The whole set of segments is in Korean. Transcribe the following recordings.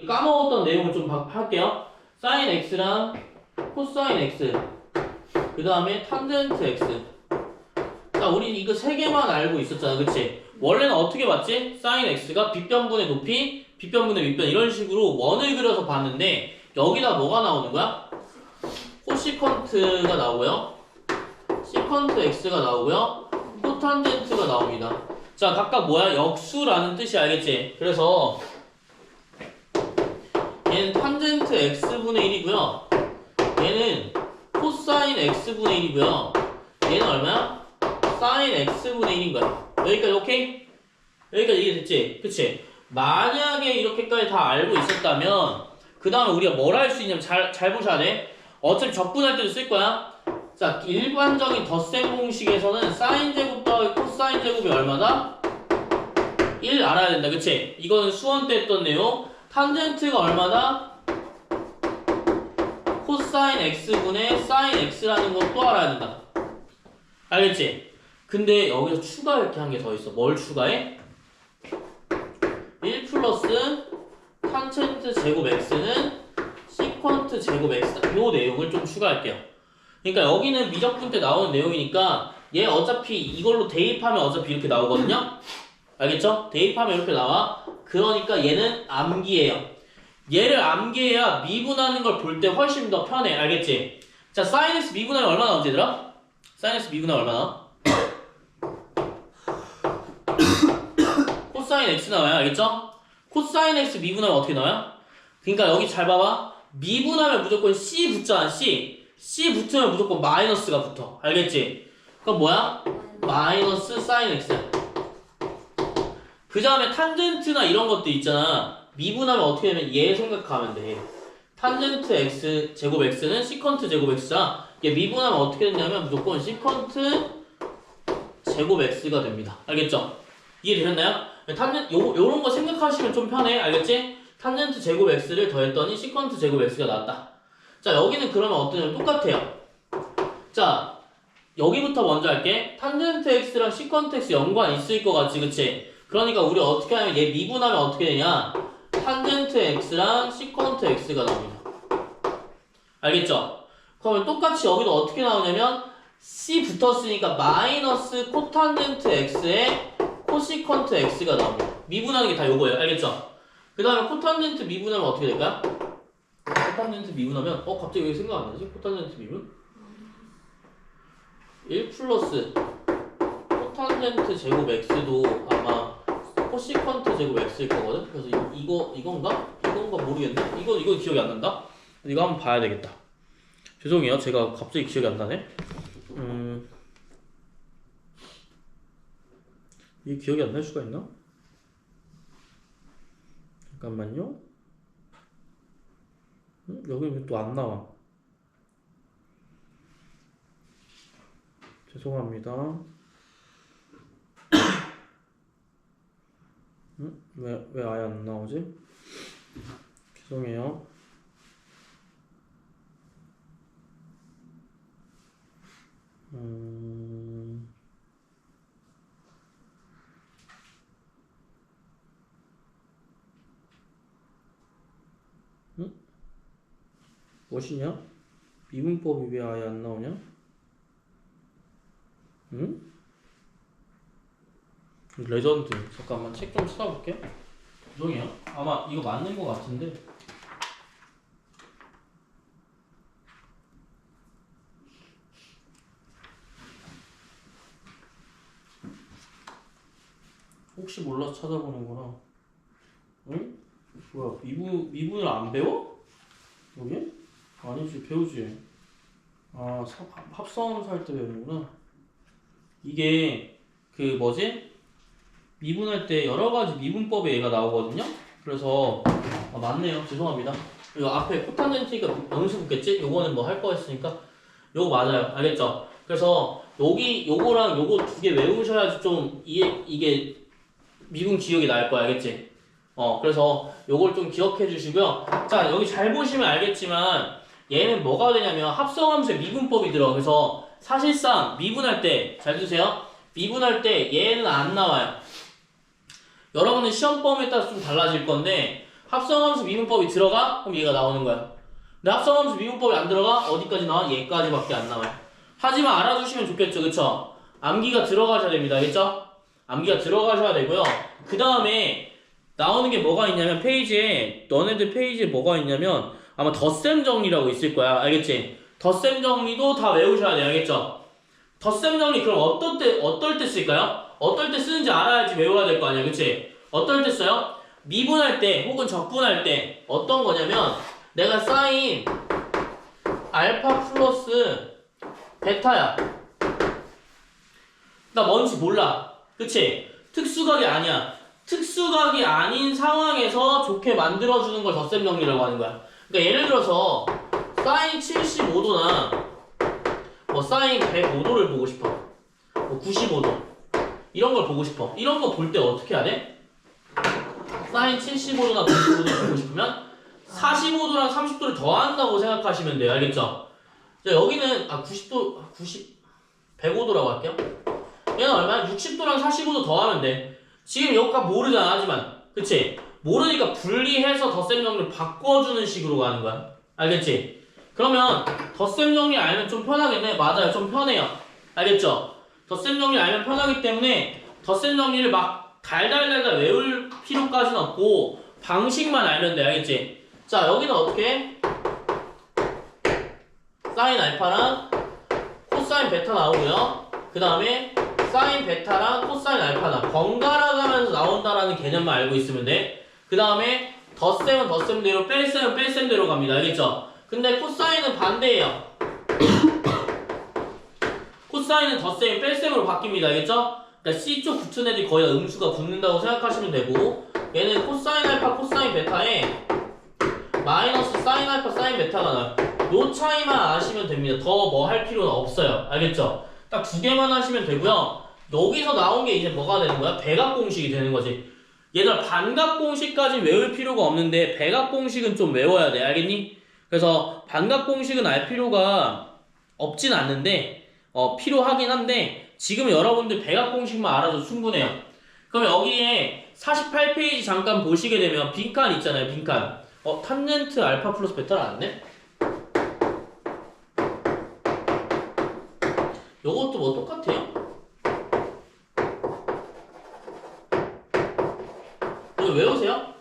까먹었던 내용을 좀 할게요. sin x랑 코사인 x, 그 다음에 탄젠트 x. 자, 우리 이거 세 개만 알고 있었잖아, 그치? 원래는 어떻게 봤지? sin x가 빗변분의 높이, 빗변분의 밑변 이런 식으로 원을 그려서 봤는데 여기다 뭐가 나오는 거야? 코시컨트가 나오고요, 시컨트 x가 나오고요, 코탄젠트가 나옵니다. 자, 각각 뭐야? 역수라는 뜻이 알겠지? 그래서 얘는 탄젠트 x분의 1이고요. 얘는 코사인 x분의 1이고요. 얘는 얼마야? 사인 x분의 1인 거야. 여기까지 오케이? 여기까지 이해됐지? 그치? 만약에 이렇게까지 다 알고 있었다면 그 다음에 우리가 뭘 할 수 있냐면 잘 보셔야 돼. 어차피 적분할 때도 쓸 거야. 자, 일반적인 덧셈 공식에서는 사인 제곱 더하기 코사인 제곱이 얼마다? 1 알아야 된다. 그치? 이거는 수원 때 했던 내용. 탄젠트가 얼마다? 코사인 x분의 사인 x라는 것도 알아야 된다. 알겠지? 근데 여기서 추가 이렇게 한 게 더 있어. 뭘 추가해? 1 플러스 탄젠트 제곱 x는 시퀀트 제곱 x다. 요 내용을 좀 추가할게요. 그러니까 여기는 미적분 때 나오는 내용이니까 얘 어차피 이걸로 대입하면 어차피 이렇게 나오거든요? 알겠죠? 대입하면 이렇게 나와. 그러니까 얘는 암기예요. 얘를 암기해야 미분하는 걸 볼 때 훨씬 더 편해. 알겠지? 자, sin x 미분하면 얼마 나오지 얘들아? sin x 미분하면 얼마 나와? 코사인 x 나와요. 알겠죠? 코사인 x 미분하면 어떻게 나와요? 그러니까 여기 잘 봐봐. 미분하면 무조건 c 붙잖아. c 붙으면 무조건 마이너스가 붙어. 알겠지? 그럼 뭐야? 마이너스 sin x야. 그 다음에 탄젠트나 이런 것도 있잖아. 미분하면 어떻게 되면 얘 생각하면 돼. 탄젠트 x 제곱 x는 시컨트 제곱 x잖아. 얘 미분하면 어떻게 되냐면 무조건 시컨트 제곱 x가 됩니다. 알겠죠? 이해되셨나요? 요런 거 생각하시면 좀 편해. 알겠지? 탄젠트 제곱 x를 더했더니 시컨트 제곱 x가 나왔다. 자, 여기는 그러면 어떠냐면 똑같아요. 자, 여기부터 먼저 할게. 탄젠트 x랑 시컨트 x 연관 있을 것 같지, 그치? 그러니까 우리 어떻게 하면 얘 미분하면 어떻게 되냐? 탄젠트 x랑 시컨트 x가 나옵니다. 알겠죠? 그러면 똑같이 여기도 어떻게 나오냐면 c 붙었으니까 마이너스 코탄젠트 x에 코시컨트 x가 나옵니다. 미분하는 게 다 요거예요. 알겠죠? 그 다음에 코탄젠트 미분하면 어떻게 될까요? 코탄젠트 미분하면 갑자기 왜 생각 안 나지? 코탄젠트 미분? 1 플러스 코탄젠트 제곱 x도 아마 코시컨트 제곱 x일 거거든? 그래서 이건가 모르겠네? 이거 기억이 안 난다? 이거 한번 봐야 되겠다. 죄송해요. 제가 갑자기 기억이 안 나네. 이게 기억이 안 날 수가 있나? 잠깐만요. 여기 왜 또 안 나와? 죄송합니다. 왜 아예 안 나오지? 죄송해요. 무엇이냐? 미분법이 왜 아예 안 나오냐? 레전드. 잠깐만 책 좀 찾아볼게. 죄송해요. 아마 이거 맞는 것 같은데. 혹시 몰라서 찾아보는구나. 응? 뭐야, 미분을 안 배워? 여기? 아니지, 배우지. 아, 합성함수 할 때 배우는구나. 이게 그 뭐지? 미분할 때 여러 가지 미분법에 얘가 나오거든요. 그래서 맞네요. 죄송합니다. 이거 앞에 코탄젠트니까 명수 붙겠지? 요거는 뭐 할 거였으니까 요거 맞아요. 알겠죠? 그래서 요거랑 요거 두 개 외우셔야지 좀 이게 미분 기억이 날 거야. 알겠지? 그래서 요걸 좀 기억해 주시고요. 자, 여기 잘 보시면 알겠지만 얘는 뭐가 되냐면 합성함수에 미분법이 들어. 그래서 사실상 미분할 때 잘 드세요. 미분할 때 얘는 안 나와요. 여러분은 시험 범위에 따라서 좀 달라질 건데 합성함수 미분법이 들어가? 그럼 얘가 나오는 거야. 근데 합성함수 미분법이 안 들어가? 어디까지 나와? 얘까지밖에 안 나와요. 하지만 알아두시면 좋겠죠, 그쵸? 암기가 들어가셔야 됩니다, 알겠죠? 암기가 들어가셔야 되고요. 그 다음에 나오는 게 뭐가 있냐면 페이지에 너네들 페이지에 뭐가 있냐면 아마 덧셈 정리라고 있을 거야, 알겠지? 덧셈 정리도 다 외우셔야 돼요, 알겠죠? 덧셈 정리 그럼 어떨 때 쓸까요? 어떨 때 쓰는지 알아야지 외워야 될 거 아니야, 그치? 어떨 때 써요? 미분할 때 혹은 적분할 때 어떤 거냐면 내가 사인 알파 플러스 베타야. 나 뭔지 몰라, 그치? 특수각이 아니야. 특수각이 아닌 상황에서 좋게 만들어주는 걸 덧셈 정리라고 하는 거야. 그러니까 예를 들어서 사인 75도나 뭐 사인 105도를 보고 싶어, 뭐 95도 이런 걸 보고 싶어. 이런 거 볼 때 어떻게 해야 돼? 사인 75도나 95도를 보고 싶으면 45도랑 30도를 더한다고 생각하시면 돼요, 알겠죠? 자, 여기는 105도라고 할게요. 얘는 얼마야? 60도랑 45도 더하면 돼. 지금 여기가 모르잖아, 하지만. 그치? 모르니까 분리해서 덧셈 정리를 바꿔주는 식으로 가는 거야. 알겠지? 그러면 덧셈 정리 알면 좀 편하겠네? 맞아요, 좀 편해요. 알겠죠? 덧셈 정리 알면 편하기 때문에 덧셈 정리를 막 달달달달 외울 필요까지는 없고 방식만 알면 돼, 알겠지? 자, 여기는 어떻게 해? 사인 알파랑 코사인 베타 나오고요. 그 다음에 사인 베타랑 코사인 알파나 번갈아 가면서 나온다라는 개념만 알고 있으면 돼. 그 다음에 덧셈은 덧셈대로, 뺄셈은 뺄셈대로 갑니다, 알겠죠? 근데 코사인은 반대예요. 코사인은 덧셈, 뺄셈으로 바뀝니다, 알겠죠? 그러니까 C쪽 붙은 애들이 거의 다 음수가 붙는다고 생각하시면 되고, 얘는 코사인 알파, 코사인 베타에 마이너스 사인 알파, 사인 베타가 나요. 요 차이만 아시면 됩니다. 더 뭐 할 필요는 없어요, 알겠죠? 딱 두 개만 하시면 되고요. 여기서 나온 게 이제 뭐가 되는 거야? 배각 공식이 되는 거지. 얘들아, 반각 공식까지 외울 필요가 없는데 배각 공식은 좀 외워야 돼, 알겠니? 그래서 반각 공식은 알 필요가 없진 않는데 필요하긴 한데 지금 여러분들 배각 공식만 알아도 충분해요. 그럼 여기에 48페이지 잠깐 보시게 되면 빈칸 있잖아요, 빈칸. 탄젠트 알파 플러스 베타를 알았네? 요것도 뭐 똑같아요. 이거 외우세요.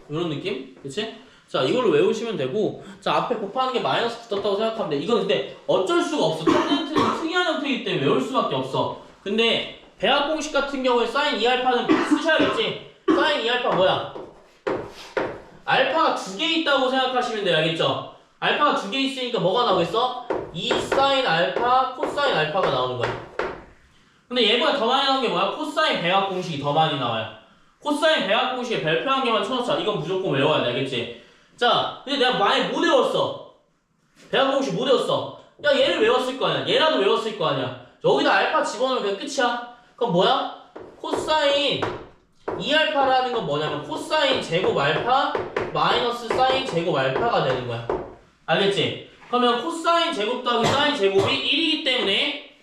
이런 느낌? 그치? 자, 이걸로 외우시면 되고, 자, 앞에 곱하는 게 마이너스 붙었다고 생각하면 돼. 이건 근데 어쩔 수가 없어. 탄젠트는 특이한 형태이기 때문에 외울 수밖에 없어. 근데 배합 공식 같은 경우에 사인 2알파는 쓰셔야겠지? 사인 2알파 뭐야? 알파가 두 개 있다고 생각하시면 돼요, 알겠죠? 알파가 두 개 있으니까 뭐가 나오겠어? 2 사인 알파, 코사인 알파가 나오는 거야. 근데 얘보다 더 많이 나오는 게 뭐야? 코사인 배합 공식이 더 많이 나와요. 코사인 배합 공식에 별표 한 개만 쳐놓자. 이건 무조건 외워야 돼, 알겠지? 자, 근데 내가 만약에 못 외웠어. 배합 공식 못 외웠어. 야, 얘를 외웠을 거 아니야. 얘라도 외웠을 거 아니야. 여기다 알파 집어넣으면 그냥 끝이야. 그럼 뭐야? 코사인 2알파라는 건 뭐냐면 코사인 제곱 알파 마이너스 사인 제곱 알파가 되는 거야. 알겠지? 그러면 코사인 제곱 더하기 사인 제곱이 1이기 때문에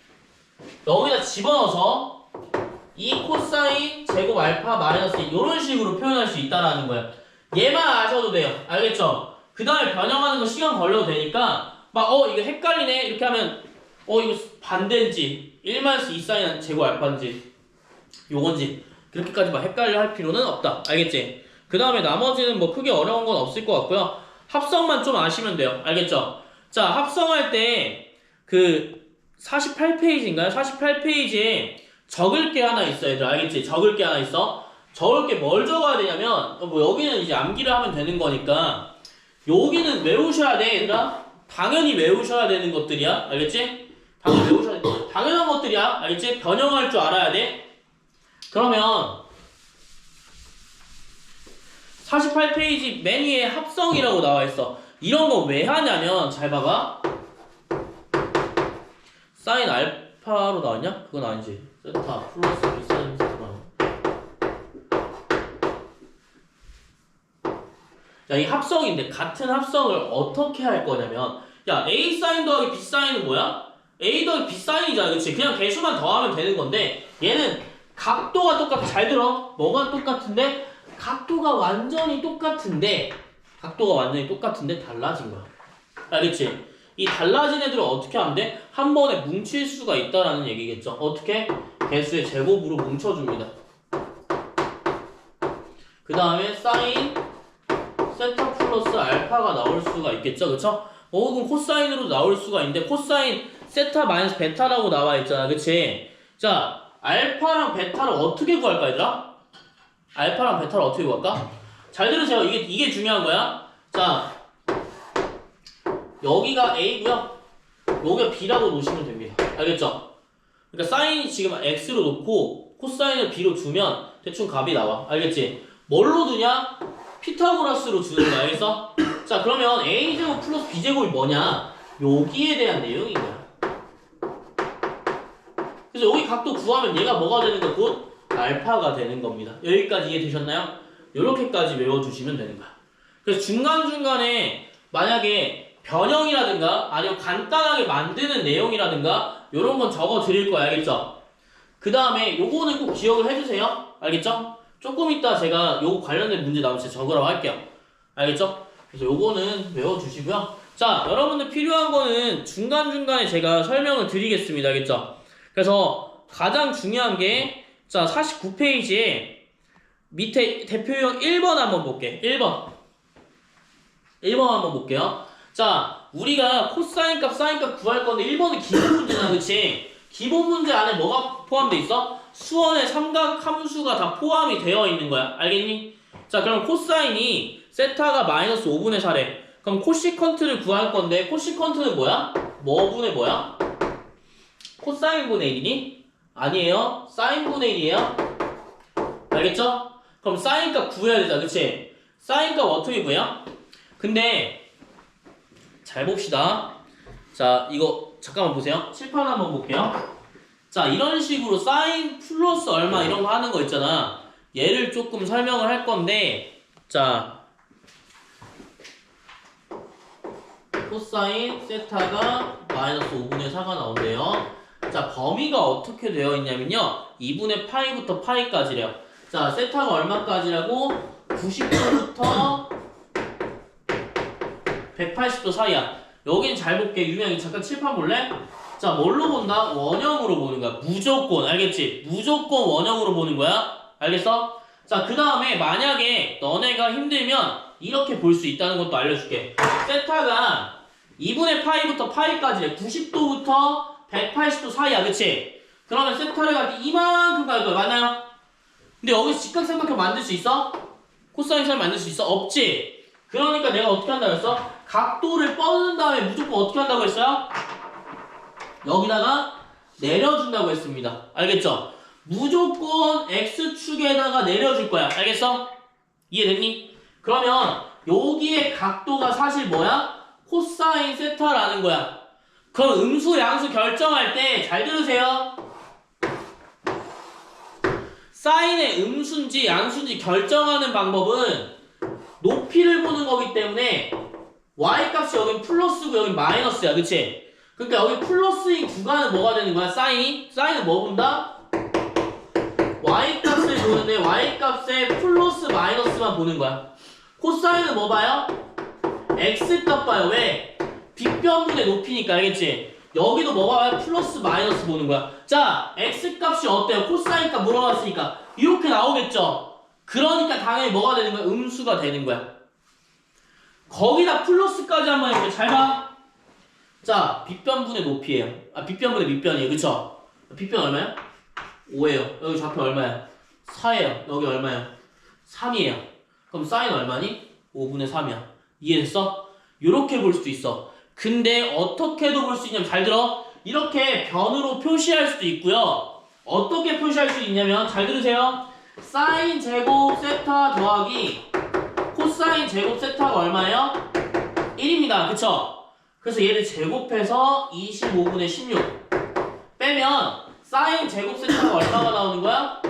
여기다 집어넣어서 이 코사인 제곱 알파 마이너스 이런 식으로 표현할 수 있다라는 거야. 얘만 아셔도 돼요. 알겠죠? 그 다음에 변형하는 거 시간 걸려도 되니까 막 이거 헷갈리네 이렇게 하면 이거 반대인지 1-2 사인 제곱 알파인지 요건지 그렇게까지 막 헷갈려 할 필요는 없다. 알겠지? 그 다음에 나머지는 뭐 크게 어려운 건 없을 것 같고요. 합성만 좀 아시면 돼요. 알겠죠? 자, 합성할 때 그 48페이지인가요? 48페이지에 적을 게 하나 있어, 얘들. 알겠지? 적을 게 하나 있어. 적을 게 뭘 적어야 되냐면 뭐 여기는 이제 암기를 하면 되는 거니까 여기는 외우셔야 돼, 얘들아. 당연히 외우셔야 되는 것들이야. 알겠지? 당연히 외우셔야 돼. 당연한 것들이야. 알겠지? 변형할 줄 알아야 돼. 그러면 48페이지 맨 위에 합성이라고 나와 있어. 이런 거 왜 하냐면 잘 봐봐. 사인 알파로 나왔냐? 그건 아니지. 세타 플러스 B 사인 세타만. 야, 이 합성인데 같은 합성을 어떻게 할 거냐면 야, A 사인 더하기 B 사인은 뭐야? A 더하기 B 사인이잖아, 그치? 그냥 개수만 더하면 되는 건데 얘는 각도가 똑같아. 잘 들어. 뭐가 똑같은데? 각도가 완전히 똑같은데 달라진 거야. 알겠지? 이 달라진 애들을 어떻게 하면 돼? 한 번에 뭉칠 수가 있다라는 얘기겠죠. 어떻게? 개수의 제곱으로 뭉쳐줍니다. 그 다음에 사인 세타 플러스 알파가 나올 수가 있겠죠. 그쵸? 혹은 코사인으로 나올 수가 있는데 코사인 세타 마이너스 베타라고 나와 있잖아. 그치? 자, 알파랑 베타를 어떻게 구할까 얘들아? 알파랑 베타를 어떻게 구할까? 잘 들으세요. 이게 중요한 거야. 자, 여기가 A고요. 여기가 B라고 놓으시면 됩니다. 알겠죠? 그러니까 사인이 지금 X로 놓고 코사인을 B로 두면 대충 값이 나와. 알겠지? 뭘로 두냐? 피타고라스로 두는 거야. 알겠어? 자, 그러면 A제곱 플러스 B제곱이 뭐냐? 여기에 대한 내용인 거야. 그래서 여기 각도 구하면 얘가 뭐가 되는 거야? 곧 알파가 되는 겁니다. 여기까지 이해되셨나요? 이렇게까지 외워주시면 되는 거야. 그래서 중간중간에 만약에 변형이라든가 아니면 간단하게 만드는 내용이라든가 이런 건 적어 드릴 거야. 알겠죠? 그 다음에 요거는 꼭 기억을 해주세요. 알겠죠? 조금 이따 제가 요거 관련된 문제 나오면 제가 적으라고 할게요. 알겠죠? 그래서 요거는 외워주시고요. 자, 여러분들 필요한 거는 중간중간에 제가 설명을 드리겠습니다. 알겠죠? 그래서 가장 중요한 게 자, 49페이지에 밑에 대표형 1번 한번 볼게. 1번 한번 볼게요. 자, 우리가 코사인 값, 사인 값 구할 건데 1번은 기본 문제잖아. 그치? 기본 문제 안에 뭐가 포함돼 있어? 수원의 삼각 함수가 다 포함이 되어 있는 거야. 알겠니? 자, 그럼 코사인이 세타가 마이너스 5분의 4래. 그럼 코시컨트를 구할 건데 코시컨트는 뭐야? 뭐분의 뭐야? 코사인분의 1이니? 아니에요. 사인분의 1이에요. 알겠죠? 그럼 사인값 구해야 되잖아. 그치? 사인값 어떻게 구해요? 근데 잘 봅시다. 자, 이거 잠깐만 보세요. 칠판 한번 볼게요. 자, 이런 식으로 사인 플러스 얼마 이런 거 하는 거 있잖아. 얘를 조금 설명을 할 건데 자, 코사인 세타가 마이너스 5분의 4가 나온대요. 자, 범위가 어떻게 되어 있냐면요. 2분의 파이부터 파이까지래요. 자, 세타가 얼마까지라고? 90도부터 180도 사이야. 여긴 잘 볼게. 유명히 잠깐 칠판 볼래? 자, 뭘로 본다? 원형으로 보는 거야. 무조건. 알겠지? 무조건 원형으로 보는 거야. 알겠어? 자, 그 다음에 만약에 너네가 힘들면 이렇게 볼 수 있다는 것도 알려줄게. 세타가 2분의 파이부터 파이까지래. 90도부터 180도 사이야. 그치? 그러면 세타를 갈 때 이만큼 갈 거야. 맞나요? 근데 여기서 직각삼각형 만들 수 있어? 코사인 살 만들 수 있어? 없지? 그러니까 내가 어떻게 한다고 했어? 각도를 뻗은 다음에 무조건 어떻게 한다고 했어요? 여기다가 내려준다고 했습니다. 알겠죠? 무조건 X축에다가 내려줄 거야. 알겠어? 이해됐니? 그러면 여기에 각도가 사실 뭐야? 코사인 세타라는 거야. 그럼 음수 양수 결정할 때 잘 들으세요. 사인의 음수인지 양수인지 결정하는 방법은 높이를 보는 거기 때문에 y값이 여긴 플러스고 여긴 마이너스야. 그치? 그러니까 여기 플러스인 구간은 뭐가 되는 거야? 사인은 뭐 본다? y값을 보는데 y값에 플러스 마이너스만 보는 거야. 코사인은 뭐 봐요? x값 봐요. 왜? 빗변분의 높이니까. 알겠지? 여기도 뭐 봐요? 플러스 마이너스 보는 거야. 자, x값이 어때요? 코사인 값 물어봤으니까 이렇게 나오겠죠? 그러니까 당연히 뭐가 되는 거야? 음수가 되는 거야. 거기다 플러스까지 한번 해볼게. 잘 봐. 자, 빗변분의 높이에요. 아, 빗변분의 밑변이에요. 그쵸? 빗변 얼마야? 5예요. 여기 좌표 얼마야? 4예요. 여기 얼마야? 3이에요. 그럼 사인 얼마니? 5분의 3이야. 이해됐어? 이렇게 볼 수도 있어. 근데 어떻게도 볼 수 있냐면 잘 들어. 이렇게 변으로 표시할 수도 있고요. 어떻게 표시할 수 있냐면 잘 들으세요. 사인 제곱 세타 더하기 코사인 제곱 세타가 얼마예요? 1입니다. 그쵸? 그래서 얘를 제곱해서 25분의 16 빼면 사인 제곱 세타가 얼마가 나오는 거야?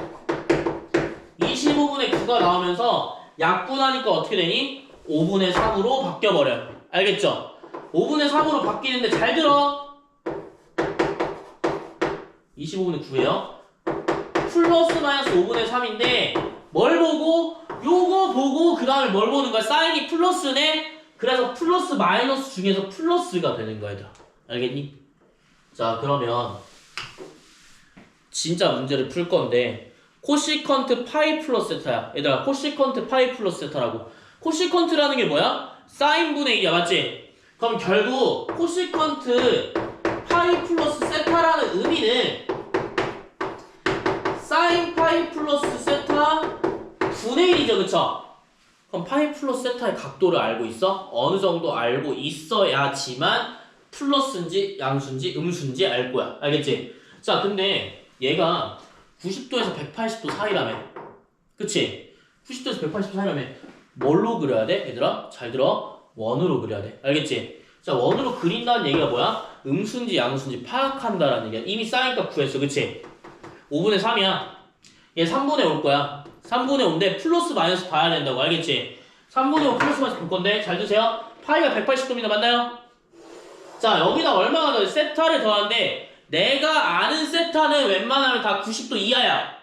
25분의 9가 나오면서 약분하니까 어떻게 되니? 5분의 3으로 바뀌어버려요. 알겠죠? 5분의 3으로 바뀌는데 잘 들어. 25분의 9예요. 플러스 마이너스 5분의 3인데 뭘 보고? 요거 보고 그 다음에 뭘 보는 거야? 사인이 플러스네? 그래서 플러스 마이너스 중에서 플러스가 되는 거야 얘들아. 알겠니? 자 그러면 진짜 문제를 풀 건데 코시컨트 파이 플러스 세타야. 얘들아 코시컨트 파이 플러스 세타라고. 코시컨트라는 게 뭐야? 사인분의 2야 맞지? 그럼 결국 코시컨트 파이 플러스 세타라는 의미는 사인 파이 플러스 세타 분의 1이죠 그쵸? 그럼 파이 플러스 세타의 각도를 알고 있어? 어느 정도 알고 있어야지만 플러스인지 양수인지 음수인지 알 거야. 알겠지? 자 근데 얘가 90도에서 180도 사이라며. 그치? 90도에서 180도 사이라며. 뭘로 그려야 돼? 얘들아 잘 들어. 원으로 그려야 돼. 알겠지? 자 원으로 그린다는 얘기가 뭐야? 음수인지 양수인지 파악한다라는 얘기야. 이미 사인값 구했어. 그치? 5분의 3이야. 얘 3분의 5일 거야. 3분의 5인데 플러스 마이너스 봐야 된다고. 알겠지? 3분의 5 플러스 마이너스 볼 건데 잘 드세요. 파이가 180도입니다. 맞나요? 자 여기다 얼마가 더해? 세타를 더하는데 내가 아는 세타는 웬만하면 다 90도 이하야.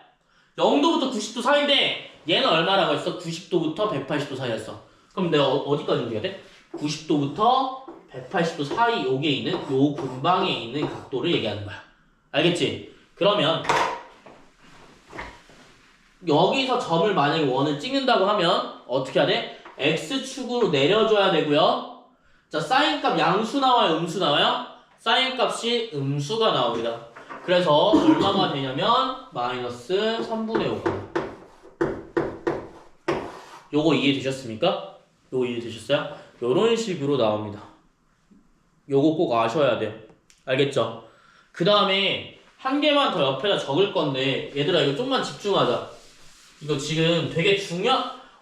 0도부터 90도 사이인데 얘는 얼마라고 했어? 90도부터 180도 사이였어. 그럼 내가 어디까지 옮겨야 돼? 90도부터 180도 사이 요게 있는 요 근방에 있는 각도를 얘기하는 거야. 알겠지? 그러면 여기서 점을 만약에 원을 찍는다고 하면 어떻게 해야 돼? x축으로 내려줘야 되고요. 자 사인값 양수 나와요? 음수 나와요? 사인값이 음수가 나옵니다. 그래서 얼마가 되냐면 마이너스 3분의 5가. 요거 이해되셨습니까? 요거 이해되셨어요? 요런 식으로 나옵니다. 요거 꼭 아셔야 돼요. 알겠죠? 그 다음에 한 개만 더 옆에다 적을 건데 얘들아 이거 좀만 집중하자. 이거 지금 되게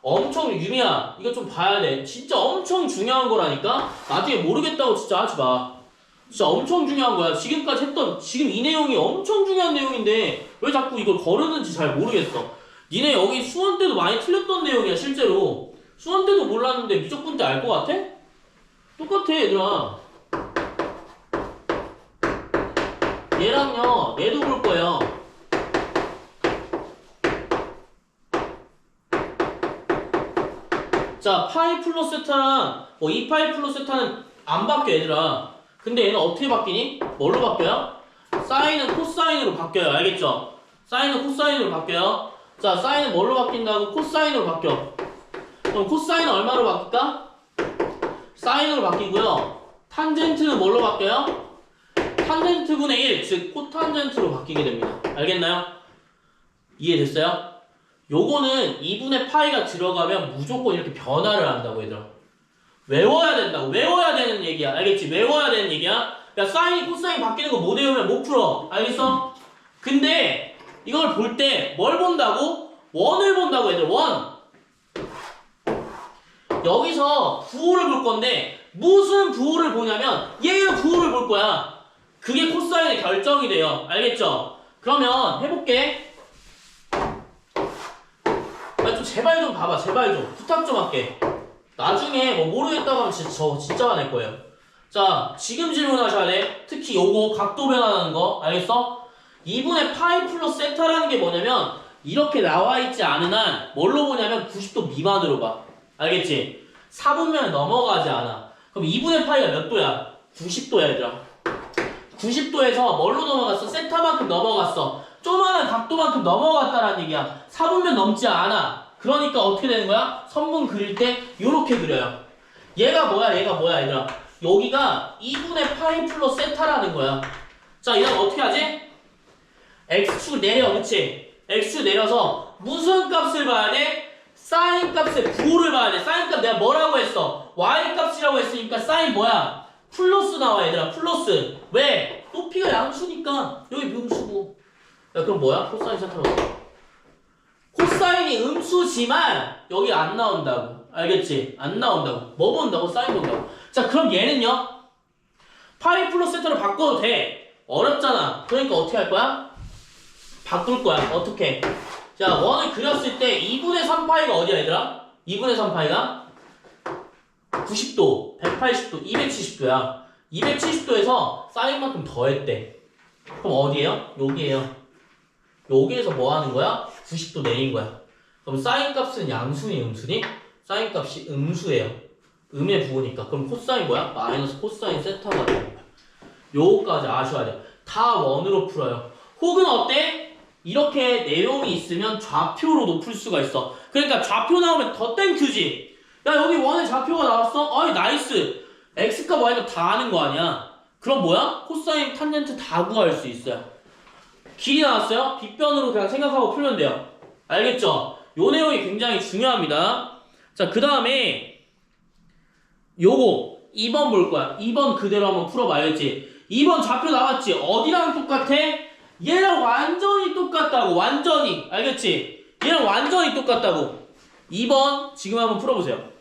엄청 유미야. 이거 좀 봐야 돼. 진짜 엄청 중요한 거라니까? 나중에 모르겠다고 진짜 하지 마. 진짜 엄청 중요한 거야. 지금까지 했던 지금 이 내용이 엄청 중요한 내용인데 왜 자꾸 이걸 거르는지 잘 모르겠어. 니네 여기 수원 때도 많이 틀렸던 내용이야 실제로. 수원 때도 몰랐는데 미적분 때 알 것 같아? 똑같아 얘들아. 얘랑요 얘도 볼 거예요. 자 파이 플러스 세타랑 뭐 2파이 플러스 세타는 안 바뀌어 얘들아. 근데 얘는 어떻게 바뀌니? 뭘로 바뀌어요? 사인은 코사인으로 바뀌어요. 알겠죠? 사인은 코사인으로 바뀌어요. 자 사인은 뭘로 바뀐다고? 코사인으로 바뀌어. 그럼 코사인은 얼마로 바뀔까? 사인으로 바뀌고요. 탄젠트는 뭘로 바뀌어요? 탄젠트분의 1, 즉 코탄젠트로 바뀌게 됩니다. 알겠나요? 이해됐어요? 요거는 2분의 파이가 들어가면 무조건 이렇게 변화를 한다고 얘들아. 외워야 된다고. 외워야 되는 얘기야. 알겠지? 외워야 되는 얘기야. 야 사인이 코사인 바뀌는 거 못 외우면 못 풀어. 알겠어? 근데 이걸 볼 때 뭘 본다고? 원을 본다고 얘들. 원. 여기서 부호를 볼 건데 무슨 부호를 보냐면 얘의 부호를 볼 거야. 그게 코사인의 결정이 돼요. 알겠죠? 그러면 해볼게. 좀 제발 좀 봐봐. 제발 좀. 부탁 좀 할게. 나중에 뭐 모르겠다고 하면 진짜 화낼 거예요. 자, 지금 질문하셔야 돼. 특히 요거 각도 변화하는 거. 알겠어? 2분의 파이 플러스 세타라는 게 뭐냐면 이렇게 나와 있지 않은 한 뭘로 보냐면 90도 미만으로 봐. 알겠지? 4분면 넘어가지 않아. 그럼 2분의 파이가 몇 도야? 90도야 얘들아. 90도에서 뭘로 넘어갔어? 세타만큼 넘어갔어. 조그마한 각도만큼 넘어갔다라는 얘기야. 4분면 넘지 않아. 그러니까 어떻게 되는 거야? 선분 그릴 때 요렇게 그려요. 얘가 뭐야 얘들아. 여기가 2분의 파이 플러스 세타라는 거야. 자 이러면 어떻게 하지? x축 내려. 그치? x축 내려서 무슨 값을 봐야 돼? 사인 값의 부호를 봐야 돼. 사인 값 내가 뭐라고 했어? y 값이라고 했으니까 사인 뭐야? 플러스 나와 얘들아. 플러스. 왜? 높이가 양수니까 여기 음수고. 야 그럼 뭐야? 코사인 세타라고. 코사인이 음수지만 여기 안 나온다고. 알겠지? 안 나온다고. 뭐 본다고? 사인 본다고. 자 그럼 얘는요? 파이 플러스 세타로 바꿔도 돼. 어렵잖아. 그러니까 어떻게 할 거야? 바꿀 거야. 어떻게? 자 원을 그렸을 때 2분의 3파이가 어디야 얘들아? 2분의 3파이가 90도, 180도, 270도야. 270도에서 사인만큼 더했대. 그럼 어디에요? 여기에요. 여기에서 뭐 하는 거야? 90도 내린 거야. 그럼 사인 값은 양수니 음수니? 사인 값이 음수예요. 음의 부호니까. 그럼 코사인 뭐야? 마이너스 코사인 세타가 되는 거야. 요거까지 아셔야 돼요. 다 원으로 풀어요. 혹은 어때? 이렇게 내용이 있으면 좌표로도 풀 수가 있어. 그러니까 좌표 나오면 더 땡큐지. 야 여기 원의 좌표가 나왔어? 어이 나이스. x값 y값 다 아는 거 아니야. 그럼 뭐야? 코사인 탄젠트 다 구할 수 있어요. 길이 나왔어요? 빗변으로 그냥 생각하고 풀면 돼요. 알겠죠? 요 내용이 굉장히 중요합니다. 자, 그 다음에 요거 2번 볼 거야. 2번 그대로 한번 풀어봐야지. 2번 좌표 나왔지? 어디랑 똑같아? 얘랑 완전히 똑같다고. 완전히. 알겠지? 얘랑 완전히 똑같다고. 2번 지금 한번 풀어보세요.